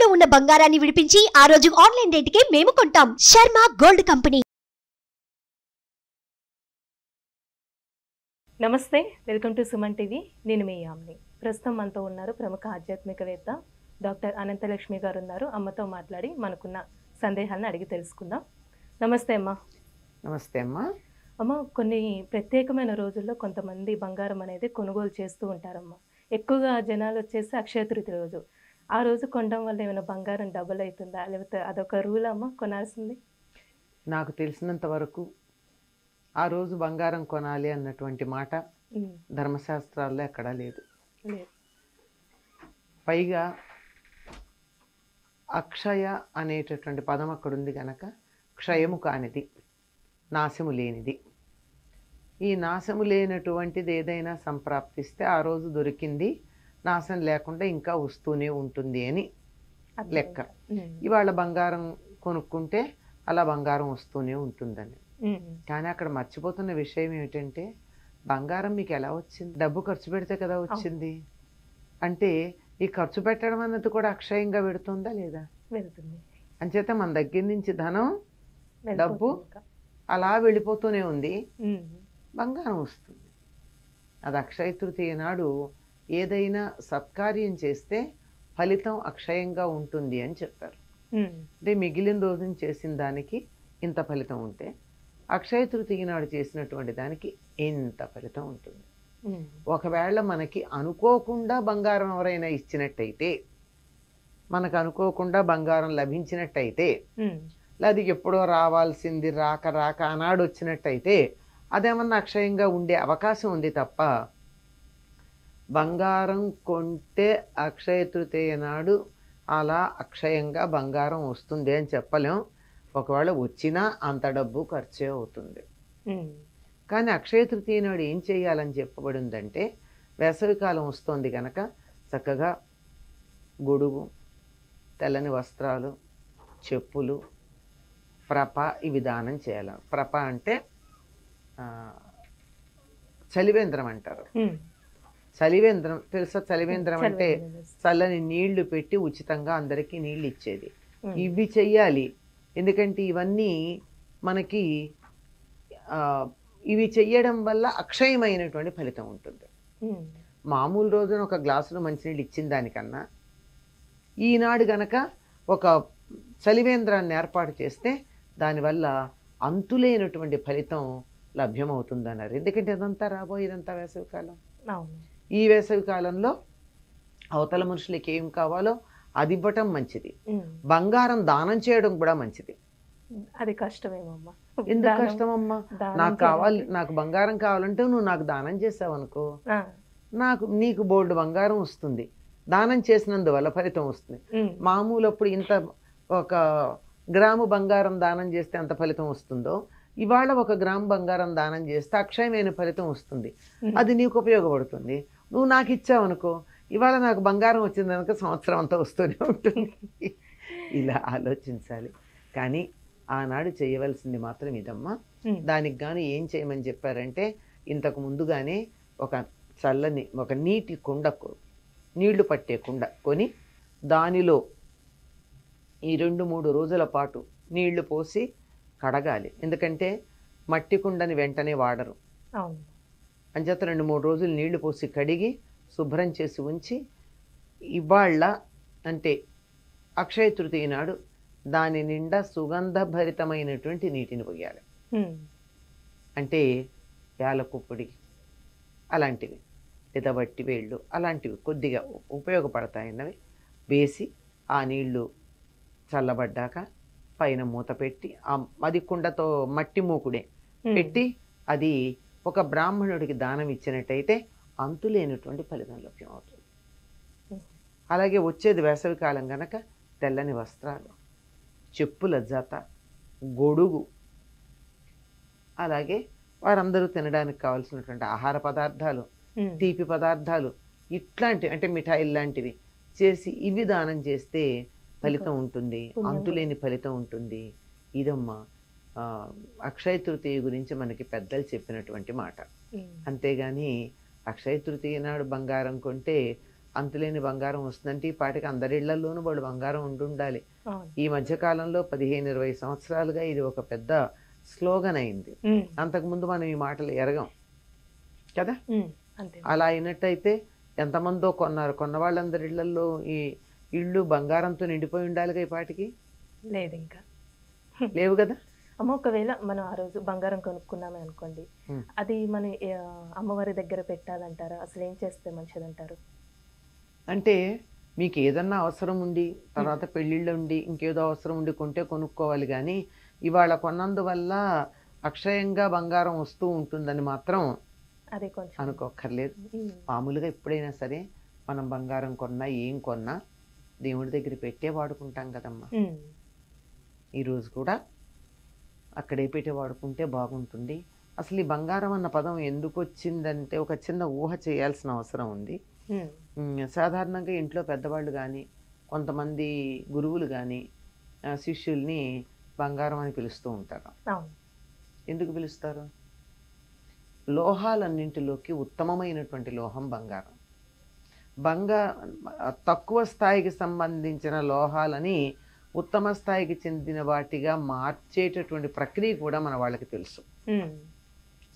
తాకట్టులో ఉన్న బంగారాన్ని విడిపించి ఆ రోజు ఆన్లైన్ రేటుకే మేము కొంటాం. Sharma gold company. నమస్తే, వెల్కమ్ టు సుమన్ టీవీ. నేను మీ యామ్ని. ప్రస్తుతం మనతో ఉన్నారు ప్రముఖ ఆధ్యాత్మికవేత్త డాక్టర్ అనంతలక్ష్మి గారు ఉన్నారు. అమ్మతో మాట్లాడి మనకున్న సందేహాలను అడిగి తెలుసుకుందాం. నమస్తే అమ్మ. నమస్తే అమ్మా. అమ్మ, కొన్ని ప్రత్యేకమైన రోజుల్లో కొంతమంది బంగారం అనేది కొనుగోలు చేస్తూ ఉంటారమ్మా. ఎక్కువగా జనాలు వచ్చేసి అక్షయ తృతీయ రోజు. ఆ రోజు కొనడం వల్ల ఏమైనా బంగారం డబుల్ అవుతుందా, లేకపోతే అదొక రూల్ అమ్మ కొనాల్సింది? నాకు తెలిసినంత వరకు ఆ రోజు బంగారం కొనాలి అన్నటువంటి మాట ధర్మశాస్త్రాల్లో ఎక్కడా లేదు. పైగా అక్షయ అనేటటువంటి పదం అక్కడ ఉంది కనుక క్షయము కానిది, నాశము లేనిది. ఈ నాశము లేనటువంటిది ఏదైనా సంప్రాప్తిస్తే ఆ రోజు దొరికింది, నాశం లేకుండా ఇంకా వస్తూనే ఉంటుంది అని లెక్క. ఇవాళ బంగారం కొనుక్కుంటే అలా బంగారం వస్తూనే ఉంటుందని. కానీ అక్కడ మర్చిపోతున్న విషయం ఏమిటంటే, బంగారం మీకు ఎలా వచ్చింది? డబ్బు ఖర్చు పెడితే కదా వచ్చింది. అంటే ఈ ఖర్చు పెట్టడం అన్నది కూడా అక్షయంగా పెడుతుందా లేదా? వెళ్తుంది. అంచేత మన దగ్గర నుంచి ధనం, డబ్బు అలా వెళ్ళిపోతూనే ఉంది, బంగారం వస్తుంది. అది అక్షయ తృతీయ నాడు ఏదైనా సత్కార్యం చేస్తే ఫలితం అక్షయంగా ఉంటుంది అని చెప్పారు. అంటే మిగిలిన రోజున చేసిన దానికి ఇంత ఫలితం ఉంటే, అక్షయ తృతీయ నాడు చేసినటువంటి దానికి ఇంత ఫలితం ఉంటుంది. ఒకవేళ మనకి అనుకోకుండా బంగారం ఎవరైనా ఇచ్చినట్టయితే, మనకు అనుకోకుండా బంగారం లభించినట్టయితే, అది ఎప్పుడో రావాల్సింది రాక రాక ఆనాడు వచ్చినట్టయితే అదేమన్నా అక్షయంగా ఉండే అవకాశం ఉంది తప్ప, బంగారం కొంటే అక్షయ తృతీయ నాడు అలా అక్షయంగా బంగారం వస్తుంది అని చెప్పలేం. ఒకవేళ వచ్చినా అంత డబ్బు ఖర్చే అవుతుంది. కానీ అక్షయ తృతీయ నాడు ఏం చేయాలని చెప్పబడిందంటే, వేసవికాలం వస్తుంది కనుక చక్కగా గొడుగు, తెల్లని వస్త్రాలు, చెప్పులు, ప్రప ఇవి దానం చేయాలి. ప్రప అంటే చలివేంద్రం అంటారు. చలివేంద్రం తెలుసా? చలివేంద్రం అంటే చల్లని నీళ్లు పెట్టి ఉచితంగా అందరికీ నీళ్ళు ఇచ్చేది. ఇవి చెయ్యాలి. ఎందుకంటే ఇవన్నీ మనకి ఇవి చెయ్యడం వల్ల అక్షయమైనటువంటి ఫలితం ఉంటుంది. మామూలు రోజున ఒక గ్లాసులో మంచినీళ్ళు ఇచ్చిన దానికన్నా ఈనాడు గనక ఒక చలివేంద్రాన్ని ఏర్పాటు చేస్తే దానివల్ల అంతులేనటువంటి ఫలితం లభ్యమవుతుందన్నారు. ఎందుకంటే ఇదంతా రాబోయేదంతా వేసవికాలం. ఈ వేసవికాలంలో అవతల మనుషులకి ఏం కావాలో అది ఇవ్వటం మంచిది. బంగారం దానం చేయడం కూడా మంచిది. అది కష్టమేమమ్మా. ఎందుకు కష్టమమ్మా? నాకు కావాలి, నాకు బంగారం కావాలంటే నువ్వు నాకు దానం చేసావు అనుకో, నీకు బోల్డ్ బంగారం వస్తుంది. దానం చేసినందువల్ల ఫలితం వస్తుంది. మామూలు అప్పుడు ఇంత ఒక గ్రాము బంగారం దానం చేస్తే ఎంత ఫలితం వస్తుందో, ఇవాళ 1 గ్రాము బంగారం దానం చేస్తే అక్షయమైన ఫలితం వస్తుంది. అది నీకు ఉపయోగపడుతుంది. నువ్వు నాకు ఇచ్చావు అనుకో, ఇవాళ నాకు బంగారం వచ్చింది కనుక సంవత్సరం అంతా వస్తూనే ఉంటుంది. ఇలా ఆలోచించాలి. కానీ ఆనాడు చేయవలసింది మాత్రం ఇదమ్మా. దానికి గాను ఏం చేయమని చెప్పారంటే, ఇంతకు ముందుగానే ఒక నీటి కుండ, నీళ్లు పట్టే కుండ కొని దానిలో ఈ 2-3 రోజుల పాటు నీళ్లు పోసి కడగాలి. ఎందుకంటే మట్టి కుండని వెంటనే వాడరు. అంచేత 2-3 రోజులు నీళ్లు పోసి కడిగి శుభ్రం చేసి ఉంచి, ఇవాళ అంటే అక్షయ తృతీయ నాడు దాని నిండా సుగంధభరితమైనటువంటి నీటిని పోయాలి. అంటే యాలకు పొడి అలాంటివి, లేదా వట్టి వేళ్ళు అలాంటివి కొద్దిగా ఉపయోగపడతాయన్నవి వేసి ఆ నీళ్లు చల్లబడ్డాక పైన మూత పెట్టి, అది కుండతో మట్టి మూకుడే పెట్టి అది ఒక బ్రాహ్మణుడికి దానం ఇచ్చినట్టయితే అంతులేనటువంటి ఫలితం లభ్యం అవుతుంది. అలాగే వచ్చేది వేసవికాలం కనుక తెల్లని వస్త్రాలు, చెప్పుల జత, గొడుగు, అలాగే వారందరూ తినడానికి కావాల్సినటువంటి ఆహార పదార్థాలు, తీపి పదార్థాలు, ఇట్లాంటివి అంటే మిఠాయిలు లాంటివి చేసి ఇవి దానం చేస్తే ఫలితం ఉంటుంది, అంతులేని ఫలితం ఉంటుంది. ఇదమ్మా అక్షయ తృతీయ గురించి మనకి పెద్దలు చెప్పినటువంటి మాట. అంతేగాని అక్షయ తృతీయ నాడు బంగారం కొంటే అంతులేని బంగారం వస్తుందంటే ఈ పాటికి అందరి ఇళ్లలోనూ వాళ్ళు బంగారం ఉండాలి. అవును. ఈ మధ్య కాలంలో 15-20 సంవత్సరాలుగా ఇది ఒక పెద్ద స్లోగన్ అయింది. అంతకుముందు మనం ఈ మాటలు ఎరగం కదా. అంతే. అలా అయినట్టయితే ఎంతమందో కొన్న వాళ్ళందరి ఇళ్లలో ఈ ఇళ్ళు బంగారంతో నిండిపోయి ఉండాలిగా ఈ పాటికి. లేదు ఇంకా లేవు కదా. అమ్మ, ఒకవేళ మనం ఆ రోజు బంగారం కొనుక్కున్నామే అనుకోండి, అది మన అమ్మవారి దగ్గర పెట్టాలంటారా? అసలు ఏం చేస్తే మంచిదంటారు? అంటే మీకు ఏదన్నా అవసరం ఉండి తర్వాత పెళ్ళిళ్ళు ఉండి ఇంకేదో అవసరం ఉండి కొంటే కొనుక్కోవాలి, కానీ ఇవాళ కొన్నందువల్ల అక్షయంగా బంగారం వస్తూ ఉంటుందని మాత్రం అదే కొంచెం అనుకోక్కర్లేదు. మామూలుగా ఎప్పుడైనా సరే మనం బంగారం కొన్నా ఏం కొన్నా దేవుడి దగ్గర పెట్టే వాడుకుంటాం కదమ్మా. ఈరోజు కూడా అక్కడే పెట్టి వాడుకుంటే బాగుంటుంది. అసలు ఈ బంగారం అన్న పదం ఎందుకు వచ్చిందంటే ఒక చిన్న ఊహ చేయాల్సిన అవసరం ఉంది. సాధారణంగా ఇంట్లో పెద్దవాళ్ళు కానీ కొంతమంది గురువులు కానీ శిష్యుల్ని బంగారం అని పిలుస్తూ ఉంటారు. ఎందుకు పిలుస్తారు? లోహాలన్నింటిలోకి ఉత్తమమైనటువంటి లోహం బంగారం. తక్కువ స్థాయికి సంబంధించిన లోహాలని ఉత్తమ స్థాయికి చెందిన వాటిగా మార్చేటటువంటి ప్రక్రియ కూడా మన వాళ్ళకి తెలుసు.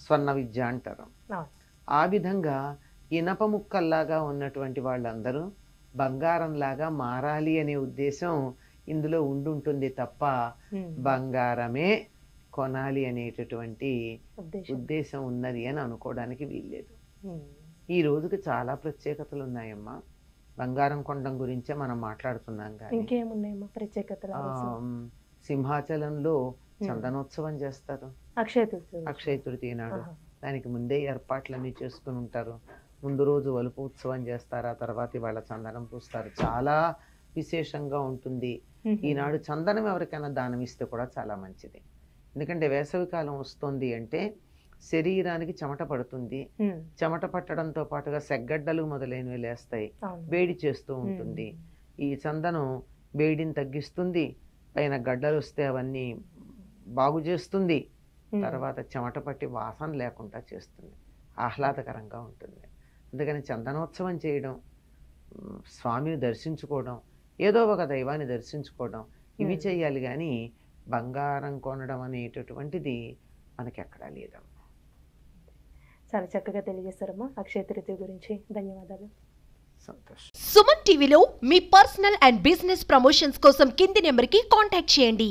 స్వర్ణ విద్య అంటారు. ఆ విధంగా ఇనప ముక్కల్లాగా ఉన్నటువంటి వాళ్ళందరూ బంగారంలాగా మారాలి అనే ఉద్దేశం ఇందులో ఉండుంటుంది తప్ప బంగారమే కొనాలి అనేటటువంటి ఉద్దేశం ఉన్నది అని అనుకోవడానికి వీల్లేదు. ఈ రోజుకి చాలా ప్రత్యేకతలు ఉన్నాయమ్మా. బంగారం కొనడం గురించే మనం మాట్లాడుతున్నాం. ఇంకేమున్నాయమ్మా ప్రత్యేకతలు? సింహాచలంలో చందనోత్సవం చేస్తారు అక్షయ తృతీయ నాడు. దానికి ముందే ఏర్పాట్లన్నీ చేసుకుని ఉంటారు. ముందు రోజు వలుపు ఉత్సవం చేస్తారు, ఆ తర్వాత ఇవాళ చందనం పూస్తారు. చాలా విశేషంగా ఉంటుంది. ఈనాడు చందనం ఎవరికైనా దానం ఇస్తే కూడా చాలా మంచిది. ఎందుకంటే వేసవికాలం వస్తుంది అంటే శరీరానికి చెమట పడుతుంది. చెమట పట్టడంతో పాటుగా సెగ్గడ్డలు మొదలైనవి లేస్తాయి, వేడి చేస్తూ ఉంటుంది. ఈ చందనం వేడిని తగ్గిస్తుంది, పైన గడ్డలు వస్తే అవన్నీ బాగు చేస్తుంది, తర్వాత చెమట పట్టి వాసన లేకుండా చేస్తుంది, ఆహ్లాదకరంగా ఉంటుంది. అందుకని చందనోత్సవం చేయడం, స్వామిని దర్శించుకోవడం, ఏదో ఒక దైవాన్ని దర్శించుకోవడం, ఇవి చేయాలి. కానీ బంగారం కొనడం అనేటటువంటిది మనకి ఎక్కడా లేదమ్మా. చాలా చక్కగా తెలియజేస్తారమ్మా అక్షయ తృతీయ గురించి. ధన్యవాదాలు. సంతోషం. సుమన్ టీవీలో మీ పర్సనల్ అండ్ బిజినెస్ ప్రమోషన్స్ కోసం కింది నెంబర్కి కాంటాక్ట్ చేయండి.